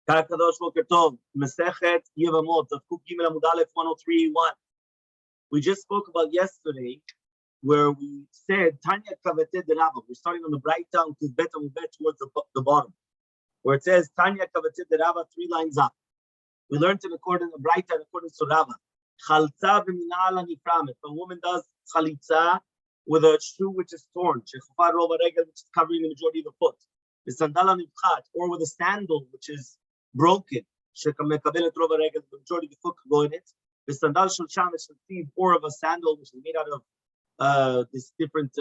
Kadosh Boker Tov, Masechet Yevamot Daf 103.1. We just spoke about yesterday where we said Tanya Kavete de Rabba. We're starting on the bright down to Bet towards the bottom, where it says Tanya Kavete de Rabba 3 lines up. We learned in according to bright down according to Rabba. Chalza b'minala nifram. If a woman does chalitza with a shoe which is torn, shechufar rova regel, which is covering the majority of the foot, v'sandala nivchat, or with a sandal which is broken, shekhamekabelet rova regel, the majority of the foot could go in it, v'sandal shel shamesh l'tiv, or of a sandal which is made out of this different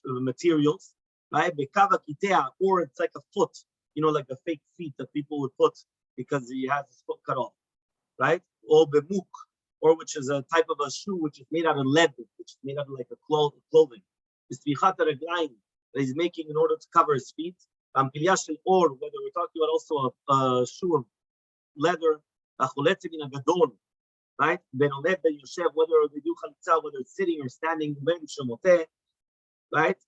materials, right? Bekava kitea, or it's like a foot, like a fake feet that people would put because he has his foot cut off, right? Or bemuk, or which is a type of a shoe which is made out of leather, which is made out of like a clothing. That he's making in order to cover his feet. Or whether we're talking about also a shoe of leather, right? Whether they do chalitza, whether it's sitting or standing, right?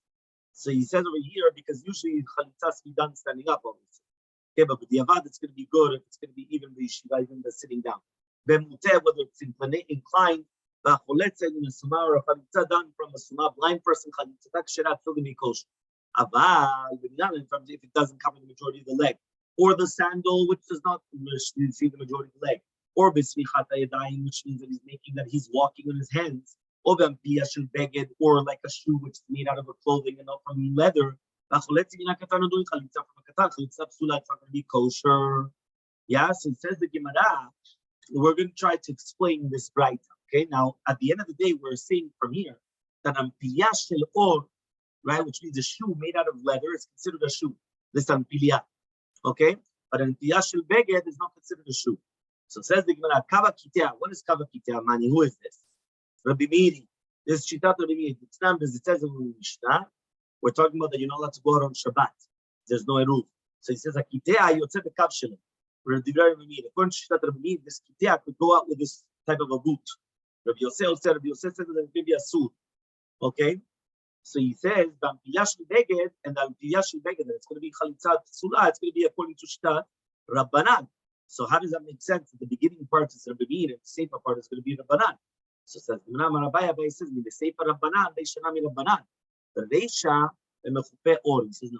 So he says over here, because usually chalitza is be done standing up, obviously. Okay, but with the avad, it's going to be good if it's going to be even the yeshiva, even the sitting down. Whether it's inclined, or a chalitza done from a sumah, blind person, chalitza still going to be kosher. If it doesn't cover the majority of the leg, or the sandal which does not see the majority of the leg, or bismichat yadayim, which means that he's making that he's walking on his hands, or or like a shoe which is made out of a clothing and not from leather. It's not going to be kosher. Yeah, so it says the Gemara. We're going to try to explain this right. Okay, now at the end of the day, we're seeing from here that ampiyah shel or, right, which means a shoe made out of leather is considered a shoe. This ampiyah, okay, but ampiyah shel beged is not considered a shoe. So it says the Gemara, kava kitea. What is kava kitea, Mani? Who is this? Rabbi Miri. This is Shitat Rabbi Miri. It says in the Mishnah, we're talking about that you're not allowed to go out on Shabbat. There's no eruv. So he says, "Akitea yotzeh bekav shelem." According to Shitat Rabbi Miri, this kitea could go out with this type of a boot. Rabbi Yosef said that it may be a suit. Okay, so he says the ampiyash beged and the ampiyash beged that it's going to be chalitza psula. It's going to be according to Shitat Rabbanan. So how does that make sense? The beginning part is Rabbi Miri, and the sefer part is going to be Rabbanan. So it says Rabbi says the sefer Rabbanan, they should not be Rabbanan. The reisha mechupe or. He says no.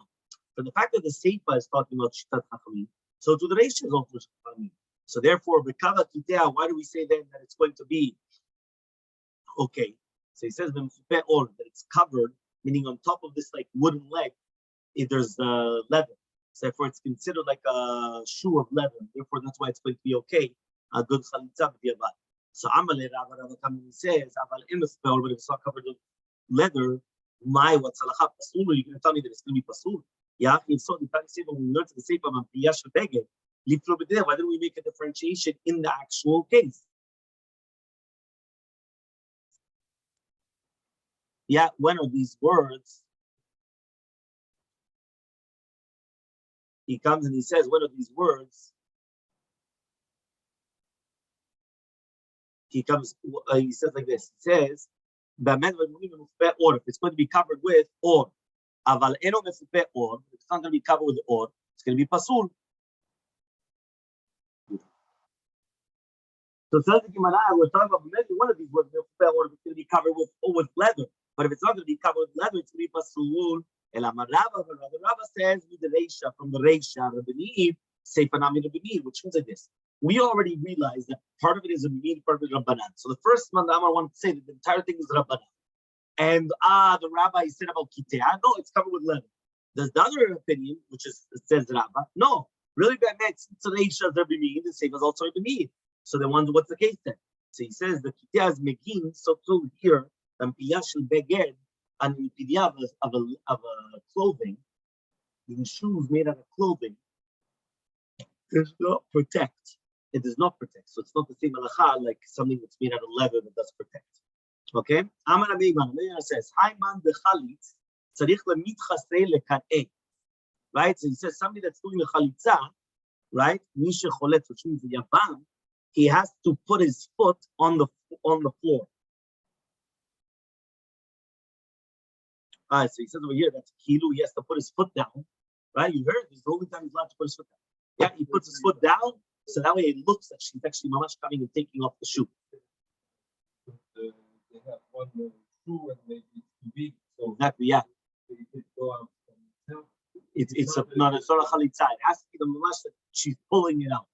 For the fact that the sefer is talking about Shitat Chachamim, so to the reisha is also Chachamim. So therefore, b'kava kitea, why do we say then that it's going to be okay? So he says mechupe or, that it's covered, meaning on top of this like wooden leg, if there's leather. So therefore, it's considered like a shoe of leather. Therefore, that's why it's going to be okay. A good chalitza b'diavad. So Elmaleh Rabbi comes and says, "Aval in the spell, but if it's not covered with leather, what's halacha pasul? You're going to tell me that it's going to be pasul? Yeah, if so, the time say when we learn to the sefer of ampiyash beged, why don't we make a differentiation in the actual case? Yeah, when are these words? He comes and he says, what are these words? He comes, he says like this. He says, if it's going to be covered with or, aval eno mefupe or, it's not going to be covered with or, it's going to be pasul. So it says the Gemara, we're talking about maybe one of these words, mefupe or, it's going to be covered with leather. But if it's not going to be covered with leather, it's going to be pasul. Rabbi says with the reisha, from the reisha, Rabbi Meir, Seifanami Rabbi Meir, which means like this. We already realized that part of it is a Meir, part of it is Rabbanan. So the first one I want to say that the entire thing is Rabbanan. And the rabbi said about kitea, no, it's covered with leather. There's the other opinion, which is it says Rabbi, no, really that makes it's a reisha of Rabbi Meir, the same as also Rabbi Meir. So they wonder what's the case then. So he says the kitea is megin, so too here, ampiyah shel beged, and ampiyah of a clothing, in shoes made out of clothing, does not protect. It does not protect. So it's not the same halacha like something that's made out of leather that does protect. Okay? Amar Ameiman says, "Hi man bechalitz tzarich lemitchasei lekaneh." Right? So he says somebody that's doing a chalitza, right? Misha cholet, which means the yavam, he has to put his foot on the floor. All right, so he says over here that kilu, he has to put his foot down, right? You heard this, the only time he's allowed to put his foot down. Yeah, he puts his foot down, so that way it looks like she's actually mamash coming and taking off the shoe. They have one shoe and maybe it's too big. So exactly, yeah. you could go out. It's not a sort of chalitza. It has to be the mamash that she's pulling it out.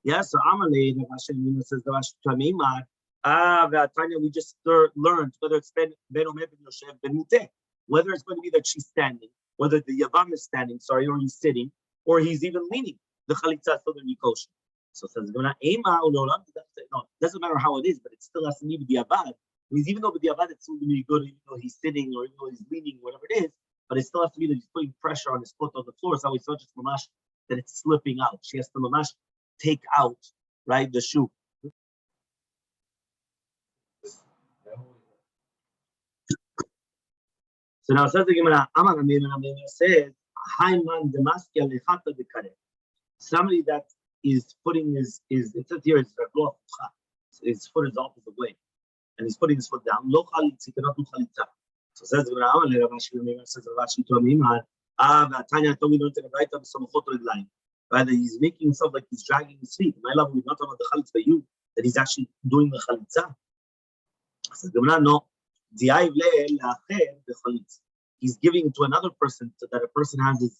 Yeah, so Amaleh, the Hashem says the Rashi Tamimar. Tanya, we just learned whether it's Ben Omer Ben Yoshev Ben Muteh, whether it's going to be that she's standing, whether the Yavam is standing, or he's sitting, or he's even leaning. The chalitza is still going to be kosher. So it says, no, it doesn't matter how it is, but it still has to be the Avad. Because even though with the Avad it's still going to be good, even though he's sitting or even though he's leaning, whatever it is, but it still has to be that he's putting pressure on his foot on the floor. So it's not just mamash that it's slipping out. She has to mamash take out, right, the shoe. So now says the Gemara, Amar says, somebody that is putting his it says here his foot is opposite way, and he's putting his foot down. Lo chalitza, he cannot do chalitza. So says the Gemara, Amar says Rashi to Amimar, Tanya told me don't take a right up some chot line. Right, he's making himself like he's dragging his feet. My love, we're not talking about the chalitza, but you that he's actually doing the chalitza. So the Gemara, no. He's giving it to another person so that a person has his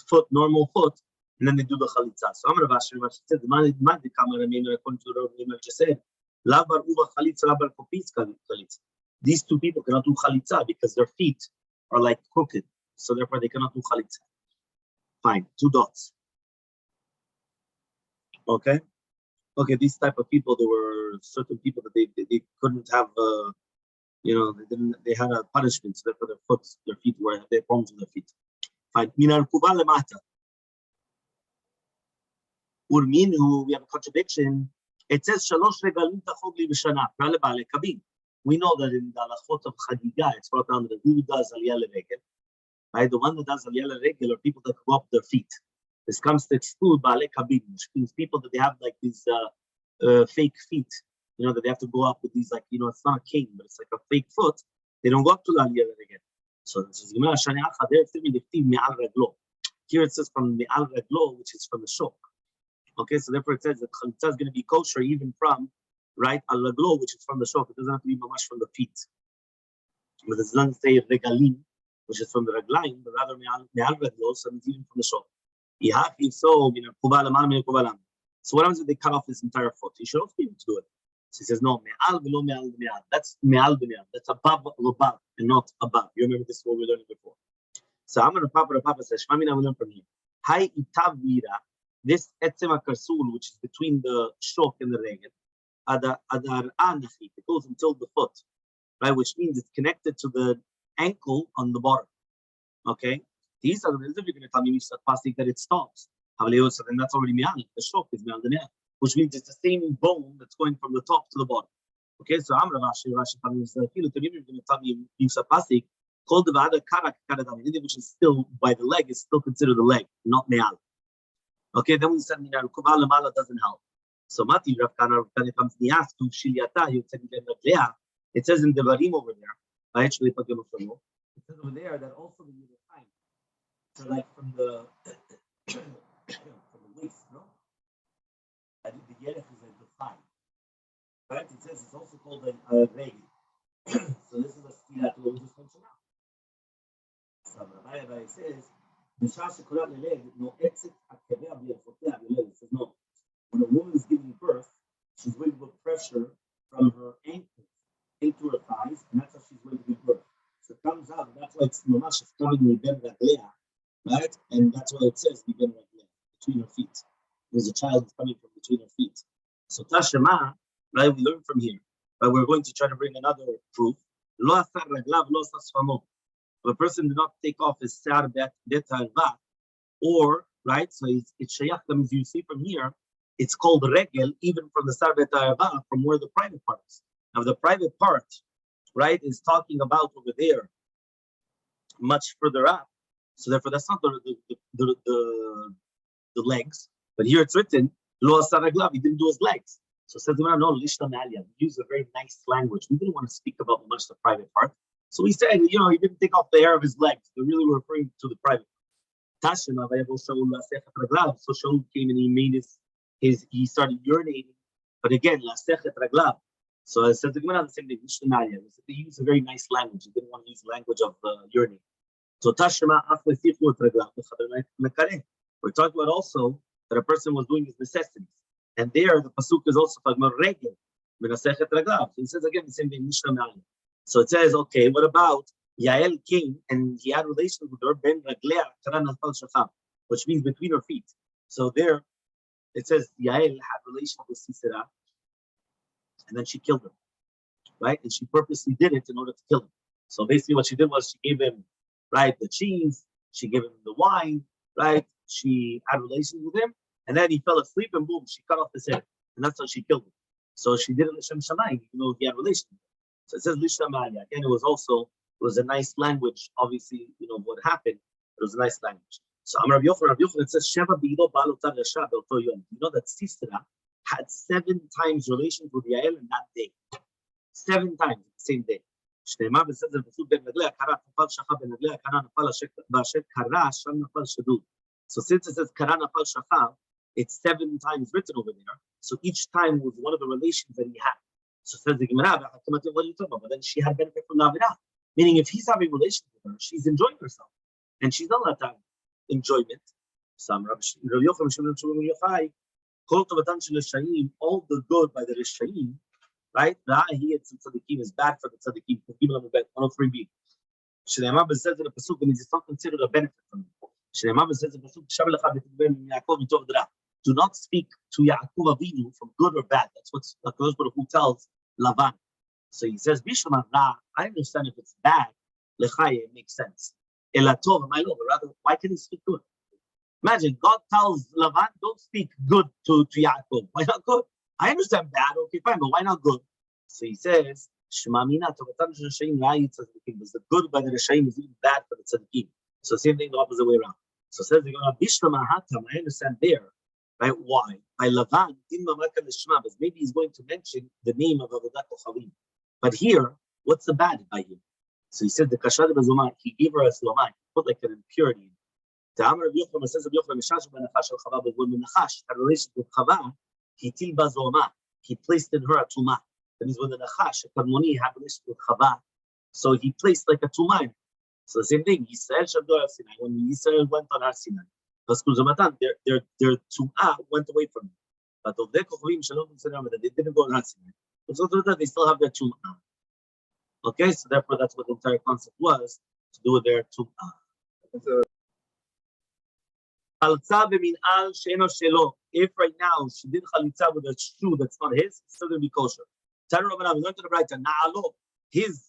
foot, normal foot, and then they do the chalitza. So I'm going to said, according to what Rabbi just said, these two people cannot do chalitza because their feet are like crooked, so therefore they cannot do chalitza. Fine, 2 dots. Okay, these type of people, there were certain people that they couldn't have. They had a punishment, so therefore their feet were, they had problems with their feet. Fine. Urminu, we have a contradiction. It says shalosh regalim tachogli b'shana. We know that in the halachot of chagiga, it's brought down that who does aliyah leregel, right? The one that does aliyah leregel are people that go up their feet. This comes to exclude baalei kabim, which means people that they have like these fake feet. That they have to go up with these, like, it's not a cane, but it's like a fake foot. They don't go up to the aliyah again. So this is here it says from me'al raglo, which is from the shok. Okay, so therefore it says that chalitza is going to be kosher even from, right, al raglo, which is from the shok. It doesn't have to be mamash from the feet. But it doesn't say regalim, which is from the raglaim, but rather me'al raglo, so it's even from the shok. So what happens if they cut off this entire foot? You should also be able to do it. So he says, no, me'al v'lo me'al me'al. That's me'al b'me'al. That's above and not above. You remember this is what we learned before. So I'm going to Papa says, Shmamina, we learn from here. Hai itav vira, this etzem karsul, which is between the shok and the regel, adar anachi, it goes until the foot, right? Which means it's connected to the ankle on the bottom. Okay? These are the reasons you're going to tell me that it stops. And that's already me'al. The shok is me'al the me'al, which means it's the same bone that's going from the top to the bottom. Okay, so I'm Rashi telling us that you're going to tell me Yusa Pasik, called the Vada Karak Karadam, which is still by the leg, is still considered the leg, not me'al. Okay, then we said Kubal Mala doesn't help. So Mati Rav Kana comes Nias to Shiliata, you said it says in the Varim over there. I actually put them it says over there that also the time. So like from the waist, no? I think the yerech is like the thigh. Right? It says it's also called a regel. So this is a stila to what we just mentioned now. So Rabbi says, it says no. When a woman is giving birth, she's going to put pressure from her ankles into her thighs, and that's how she's going to give birth. So it comes out, and that's why it's mamash is coming with ben raglea, right? And that's why it says ben raglea, between her feet. There's a child coming from between her feet. So Tashema, right, we learn from here. But we're going to try to bring another proof. Lo asar raglav, lo asar sfamo. If a person did not take off his sar bet harva, or, right, so it's shayach, that means you see from here, it's called regel, even from the sar bet harva, from where the private part is. Now the private part, right, is talking about over there, much further up. So therefore, that's not the legs. But here it's written, Lo asar raglav, he didn't do his legs. So it says, no, lishta me'aliyah. We use a very nice language. We didn't want to speak about much the private part. So we said, he didn't take off the hair of his legs. They really were referring to the private part. Tashima vayavo Shaul lasechet raglav. So Shaul came and he made he started urinating. But again, lasechet raglav. So it says the Gemara the same thing. They use a very nice language. They didn't want to use the language of urinating. So Tashima afle sifu raglav. We're talking about also that a person was doing his necessities. And there, the pasuk is also talking about regel, menasechet raglav. So he says again the same thing, Mishnah Ma'aleh. So it says, okay, what about Yael came and he had relations with her ben raglea karan nafal shacham, which means between her feet. So there, it says Yael had relations with Sisera, and then she killed him, right? And she purposely did it in order to kill him. So basically, what she did was she gave him, right, the cheese, she gave him the wine, right? She had relations with him. And then he fell asleep and boom, she cut off his head. And that's how she killed him. So she did it L'Shem Shamayim, even though he had relations. So it says L'Shem Shamayim. Again, it was a nice language, obviously, what happened. It was a nice language. So Rabbi Yochanan, it says, Sheva B'Ido Ba'alotar Rasha Be'oto Yom. You know that Sisera had 7 times relations with Yael in that day. 7 times, the same day. שנאמר בסדר פסוק בין רגליה קרא נפל שכב בין רגליה קרא נפל באשר קרא שם נפל שדוד. So since it says קרא נפל שכב, it's 7 times written over there. So each time was one of the relations that he had. So says the Gemara, what are you talking about? But then she had benefit from Navidah. Meaning if he's having relations with her, she's enjoying herself. And she's not allowed to have enjoyment. Some Rabbi Yochanan, all the good by the Rishayim, right? Tzadikim is bad for the tzadikim. 103b. Shneimah says in the pasuk, and it's not considered a benefit from him. Shneimah says in the pasuk, do not speak to Yaakov Avinu from good or bad. That's what Hakadosh Baruch Hu tells Lavan. So he says, I understand if it's bad, it makes sense. Elatov, my Lord, rather, why can he speak good? Imagine God tells Lavan, don't speak good to Yaakov. Why not good? I understand bad, okay, fine, but why not good? So he says, Shmamina, the good by the Rishayim is even bad for the tzaddikim. So same thing the opposite way around. So says I understand there, right? Why? By Lavan, because maybe he's going to mention the name of Avodat Kochavim. But here, what's the bad by him? So he said the Kashad Bezoma, he gave her a Slomai, put like an impurity. The Amar of Yochanan says of Yochanan Mishash ben Nachash al Chava, but when Nachash had a relationship with Chava, he tilba zoma, he placed in her a tuma. That means when the Nachash, a Kadmoni, had a relationship with Chava, so he placed like a tuma in her. So the same thing, Yisrael Shabdo Har Sinai, when Yisrael went on Har Sinai, their tuma went away from them. But of the Kochavim Shalom that they didn't go on Har Sinai. So they still have their tuma. Okay, so therefore that's what the entire concept was, to do with their tuma. If right now she did chalitza with a shoe that's not his, it's still going to be kosher. We learned to the right, na'alo, his,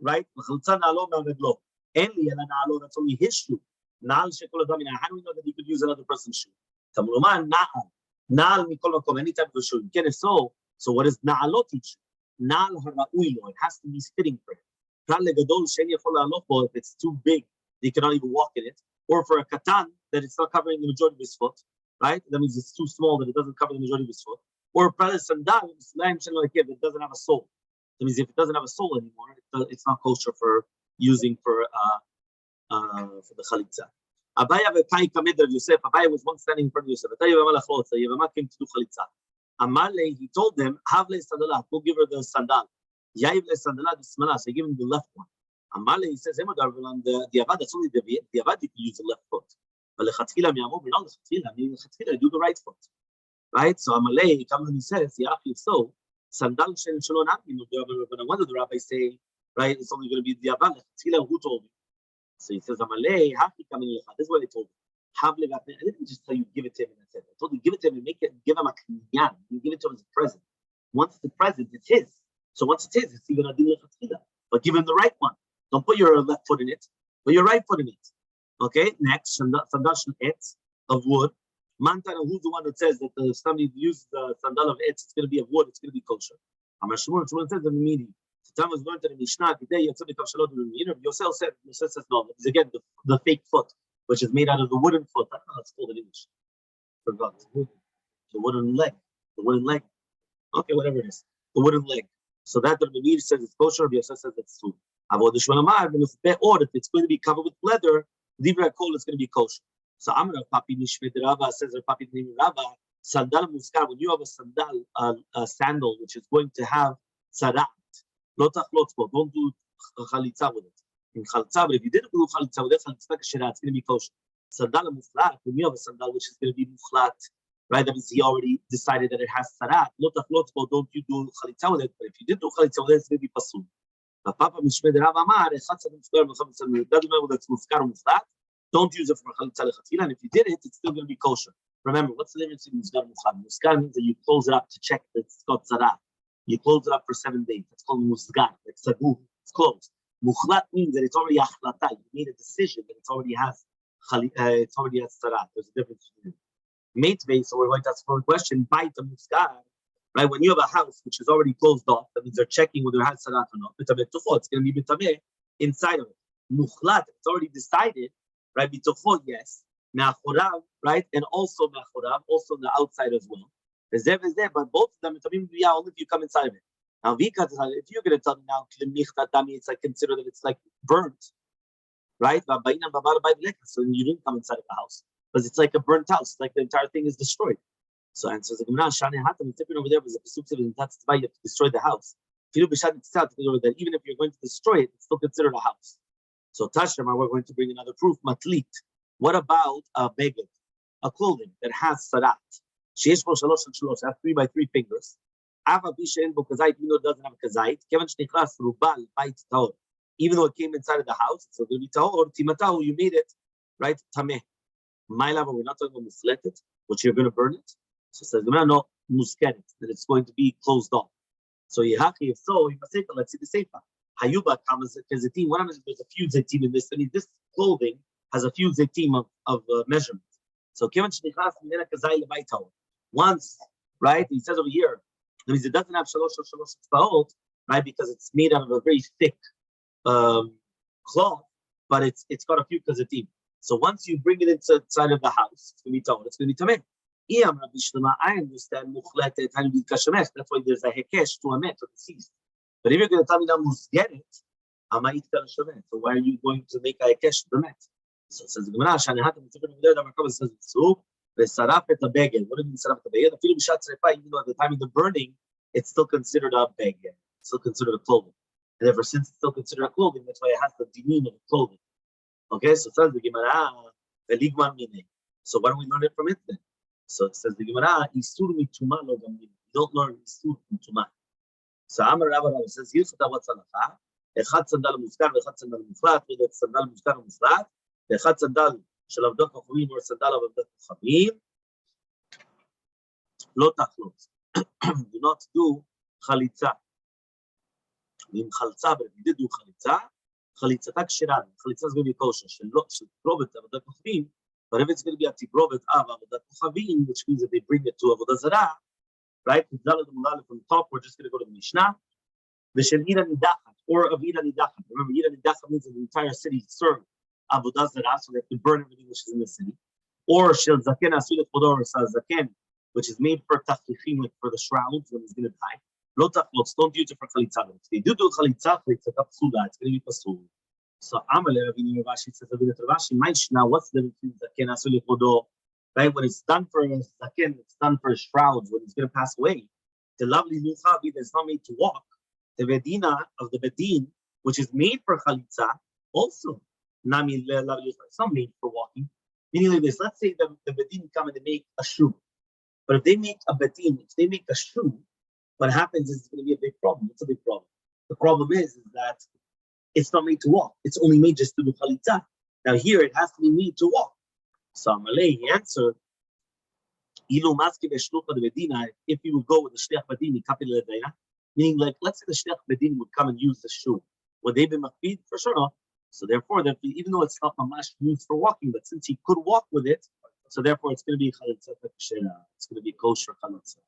right? Chalitza na'alo ma'vedlo. Enli ela na'alo, that's only his shoe. Na'al shekol adamina. How do we know that he could use another person's shoe? Tamuruman na'al. Na'al mikol makom, any type of shoe. Again, if so what does na'alo teach? Na'al hara'ui lo, it has to be fitting for him. Kral legadol she'en yachol la'aloch bo, if it's too big, they cannot even walk in it. Or for a katan, that it's not covering the majority of his foot, right? That means it's too small that it doesn't cover the majority of his foot. Or a sandal, that doesn't have a sole. That means if it doesn't have a sole anymore, it's not kosher for using for the chalitza. Abaya v'kai kamed of Yosef. Abaya was once standing in front of Yosef. Yevamot came to do chalitza. Elmaleh, he told them, Havle sandala, go give her the sandal. Yaivle sandala d'smala, so he gave him the left one. Elmaleh, he says, on the avad, that's only the avad you can use the left foot. But lechatchila miyamov, not lechatchila, do the right foot. Right? So Elmaleh comes and he says, if so, sandal shelo nami, what did the rabbi say? Right? It's only going to be the avad, lechatchila, who told me? So he says, Elmaleh, hafi kamin lecha. This is what he told me. I didn't just tell you give it to him and that's it. I told you give it to him and give him a kinyan. You give it to him as a present. Once it's a present, it's his. So once it's his, it's even a din lechatchila. But give him the right one. Don't put your left foot in it, put your right foot in it. Okay, next, sandal etz of wood. Mantana, who's the one that says that somebody used the sandal of etz, it's going to be of wood, it's going to be kosher. Amar Shmuel says in the meeting. The time was learned in the Mishnah, today Yosef said, says no, it's again the fake foot, which is made out of the wooden foot. I don't know how it's called in English. Forgot. The wooden leg. The wooden leg. Okay, whatever it is. The wooden leg. So that the Rabbi says it's kosher, Yosef says it's true. Or if it's going to be covered with leather, it's going to be kosher. So Amr Papi Mishmed Rava says, or Papi named Rava, Sandal Muskar, when you have a sandal, a sandal which is going to have sarat, lotach lotzbo, don't do chalitza with it. In chalitza, but if you didn't do chalitza with it, chalitza kashira, it's going to be kosher. Sandal muflat, when you have a sandal which is going to be muflat, right? That means he already decided that it has sarat. Lotach lotzbo, don't you do chalitza with it? But if you did do chalitza with it, it's going to be pasul. Papa Mishmed Rava Amar, doesn't matter whether it's mufkar or muflat. Don't use it for chalitza lechatchila, and if you did it, it's still going to be kosher. Remember, what's the difference between musgar and mukhad? Musgar means that you close it up to check that it's got zarat. You close it up for 7 days. That's called musgar, like sagu. It's closed. Mukhlat means that it's already achlata. You made a decision that it already has zarat. There's a difference between Matevei, so we're going to ask for a question. Bite the musgar, right? When you have a house which is already closed off, that means they're checking whether it has zarat or not. It's going to be bitameh inside of it. Mukhlat, it's already decided. Right, bitochot, yes. Me'achorav, right, and also me'achorav, also on the outside as well. Zev is there, but both of them, only if you come inside of it. Now, if you're going to tell me now, it's like consider that it's like burnt, right? So you didn't come inside of the house because it's like a burnt house, like the entire thing is destroyed. So answers the Gemara, Shani Hatam, it's over there, because the pasuk says you have to destroy the house. Even if you're going to destroy it, it's still considered a house. So Tashema, we're going to bring another proof. Matlit. What about a beged, a clothing that has sarat? Sheesh bo shalosh and shalosh, has 3 by 3 fingers. Ava bishen bo kazait, even though it doesn't have a kazait. Kevan shnichlas rubal bait taor. Even though it came inside of the house, it's going to be taor. Timatahu, you made it, right? Tameh. My lava, we're not talking about musletet, which you're going to burn it. So it says, no, muskeret, that it's going to be closed off. So Yehaki, if so, let's see the sefer. Hayuba comes kezitim. What happens if there's a few zetim in this? I mean, this clothing has a few zetim of measurement. So once, right? He says over here, that means it doesn't have shalosh tzvaot, right? Because it's made out of a very thick cloth, but it's got a few kezitim. So once you bring it inside of the house, it's going to be tawor. It's going to be tameh. I understand muchletet and kashemesh. That's why there's a hekesh to a met, to deceased. But if you're going to tell me now musgeret, so why are you going to make a hekesh to the met? So it says the Gemara, it says the sarafet a beged. What do you mean sarafet a beged? Even though at the time of the burning, it's still considered a beged. It's still considered a clothing. And ever since it's still considered a clothing, that's why it has the dinim of clothing. Okay, so it says the Gemara, veligman mine. So why don't we learn it from it then? So it says the Gemara, isur mituma lo gamim. You don't learn isur mituma. So Amar Rabbi says, Yilchata what's halacha? Echad sandal muskar, echad sandal muflat, whether it's sandal muskar or muflat, echad sandal shel avdot kochavim or sandal of avdot kochavim, lo tachlot. Do not do chalitza. In chalitza, but if you did do chalitza, chalitza kshira. Chalitza is going to be kosher. Shel tigrovet avdot kochavim, but if it's going to be a tigrovet av avdot kochavim, which means that they bring it to avodah zarah, right? From the top, we're just going to go to the Mishnah. Or of Ira Nidachat. Remember, Ira Nidachat means that the entire city served Avodah Zarah, so they have to burn everything which is in the city. Or Shel Zaken Asulet Chodor Zaken, which is made for Tachlichim, like for the shrouds when he's going to die. Lo Tachlot, don't use it for Chalitza. If they do Chalitza, it's going to be Pasul. So Elmaleh, Rashi says, Rashi, what's the difference between Zaken Asulet Chodor? Right, when it's done for Zaken, it's done for shrouds when he's going to pass away. The lovely Nuchavi that's not made to walk. The Bedina of the Bedin, which is made for Chalitza, also it's not made for walking. Meaning like this, let's say the Bedin come and they make a shoe. But if they make a Bedin, if they make a shoe, what happens is it's going to be a big problem. What's a big problem? The problem is that it's not made to walk. It's only made just to do Chalitza. Now here it has to be made to walk. So Elmaleh, he answered, if you would go with the Shliach Bedin, meaning like, let's say the Shliach Bedin would come and use the shoe. Would they be makbid? For sure not. So therefore, even though it's not mamash used for walking, but since he could walk with it, so therefore it's going to be chalitza. It's going to be kosher chalitza.